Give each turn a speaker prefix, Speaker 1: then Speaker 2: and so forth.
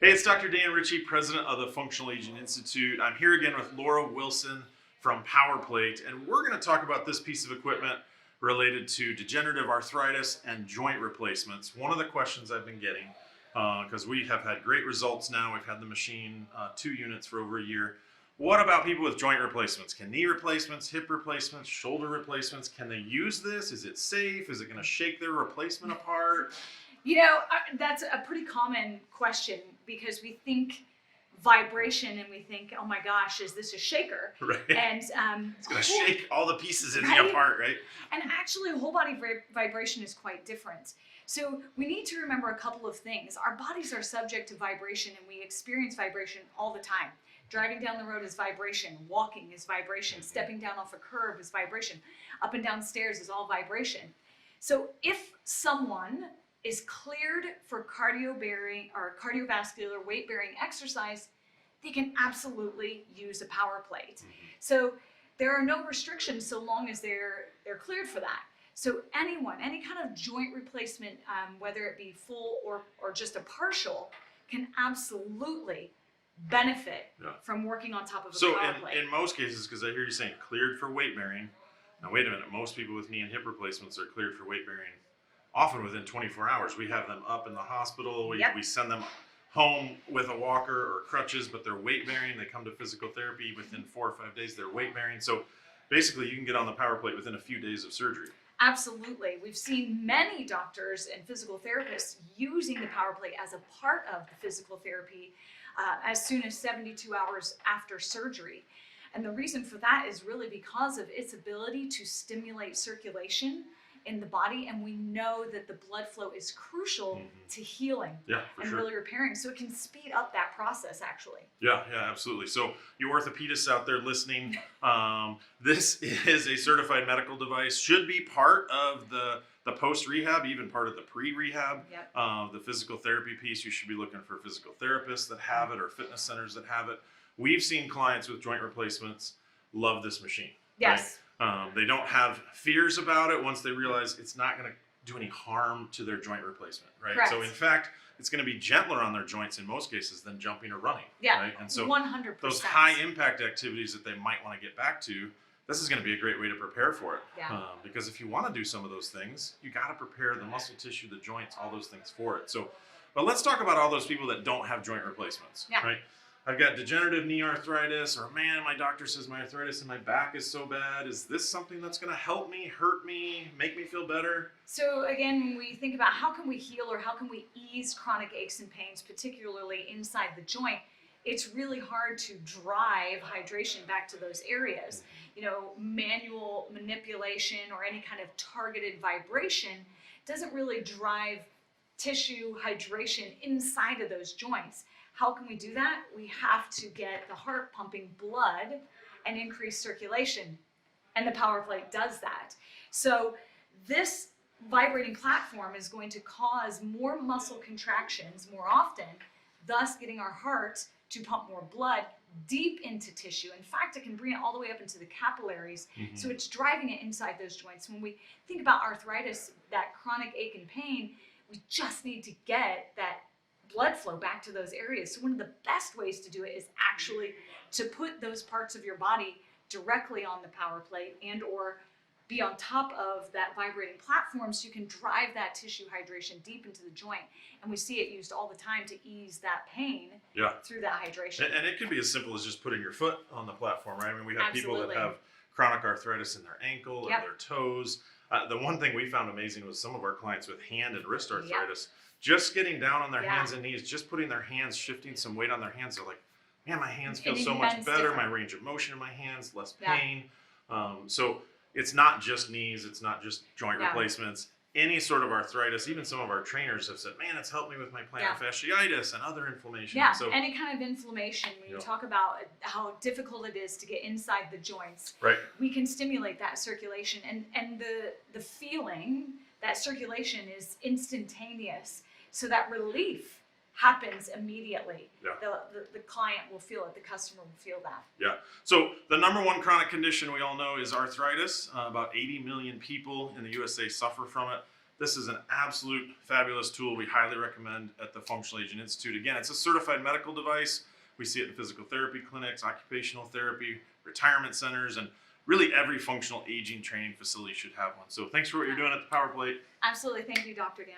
Speaker 1: Hey, it's Dr. Dan Ritchie, president of the Functional Aging Institute. I'm here again with Laura Wilson from PowerPlate, and we're going to talk about this piece of equipment related to degenerative arthritis and joint replacements. One of the questions I've been getting, because we have had great results now, we've had the machine 2 units for over a year. What about people with joint replacements? Can knee replacements, hip replacements, shoulder replacements, can they use this? Is it safe? Is it going to shake their replacement apart?
Speaker 2: You know, that's a pretty common question because we think vibration and we think, oh my gosh, is this a shaker?
Speaker 1: Right.
Speaker 2: And
Speaker 1: it's going to shake all the pieces in me apart, right?
Speaker 2: And actually, whole body vibration is quite different. So we need to remember a couple of things. Our bodies are subject to vibration and we experience vibration all the time. Driving down the road is vibration, walking is vibration, stepping down off a curb is vibration, up and down stairs is all vibration. So if someone is cleared for cardio-bearing or cardiovascular weight-bearing exercise, they can absolutely use a PowerPlate. So there are no restrictions so long as they're cleared for that. So anyone, any kind of joint replacement, whether it be full or just a partial, can absolutely benefit from working on top of a PowerPlate.
Speaker 1: So in most cases, because I hear you saying cleared for weight-bearing, now wait a minute, most people with knee and hip replacements are cleared for weight-bearing often within 24 hours. We have them up in the hospital. We send them home with a walker or crutches, but they're weight bearing. They come to physical therapy within 4 or 5 days. They're weight bearing. So basically you can get on the PowerPlate within a few days of surgery.
Speaker 2: Absolutely. We've seen many doctors and physical therapists using the PowerPlate as a part of the physical therapy as soon as 72 hours after surgery. And the reason for that is really because of its ability to stimulate circulation in the body, and we know that the blood flow is crucial to healing and really repairing, so it can speed up that process actually.
Speaker 1: Yeah, absolutely. So you orthopedists out there listening, this is a certified medical device, should be part of the post-rehab, even part of the pre-rehab. The physical therapy piece, you should be looking for physical therapists that have it or fitness centers that have it. We've seen clients with joint replacements love this machine.
Speaker 2: Yes.
Speaker 1: Right? They don't have fears about it once they realize it's not going to do any harm to their joint replacement, right?
Speaker 2: Correct.
Speaker 1: So in fact, it's going to be gentler on their joints in most cases than jumping or running, right? And so
Speaker 2: 100%.
Speaker 1: those high impact activities that they might want to get back to, this is going to be a great way to prepare for it. Because if you want to do some of those things, you got to prepare the muscle tissue, the joints, all those things for it. So, but let's talk about all those people that don't have joint replacements, right? I've got degenerative knee arthritis, or man, my doctor says my arthritis in my back is so bad. Is this something that's going to help me, hurt me, make me feel better?
Speaker 2: So again, when we think about how can we heal or how can we ease chronic aches and pains, particularly inside the joint, it's really hard to drive hydration back to those areas. You know, manual manipulation or any kind of targeted vibration doesn't really drive tissue hydration inside of those joints. How can we do that? We have to get the heart pumping blood and increase circulation, and the PowerPlate does that. So this vibrating platform is going to cause more muscle contractions more often, thus getting our heart to pump more blood deep into tissue. In fact, it can bring it all the way up into the capillaries, so it's driving it inside those joints. When we think about arthritis, that chronic ache and pain, we just need to get that blood flow back to those areas. So one of the best ways to do it is actually to put those parts of your body directly on the PowerPlate and or be on top of that vibrating platform so you can drive that tissue hydration deep into the joint. And we see it used all the time to ease that pain through that hydration.
Speaker 1: And it could be as simple as just putting your foot on the platform, right? I mean, we have people that have chronic arthritis in their ankle or their toes. The one thing we found amazing was some of our clients with hand and wrist arthritis, just getting down on their hands and knees, just putting their hands, shifting some weight on their hands. They're like, man, my hands feel so much better. My range of motion in my hands, less pain. So it's not just knees. It's not just joint replacements. Any sort of arthritis, even some of our trainers have said, man, it's helped me with my plantar fasciitis and other inflammation.
Speaker 2: So any kind of inflammation, when you talk about how difficult it is to get inside the joints, we can stimulate that circulation. And the feeling, that circulation is instantaneous. So that relief happens immediately. The client will feel it, the customer will feel that.
Speaker 1: So the number one chronic condition we all know is arthritis. About 80 million people in the USA suffer from it. This is an absolute fabulous tool we highly recommend at the Functional Aging Institute. Again, it's a certified medical device. We see it in physical therapy clinics, occupational therapy, retirement centers, and really every functional aging training facility should have one. So thanks for what you're doing at the Power Plate.
Speaker 2: Absolutely. Thank you, Dr. Dan.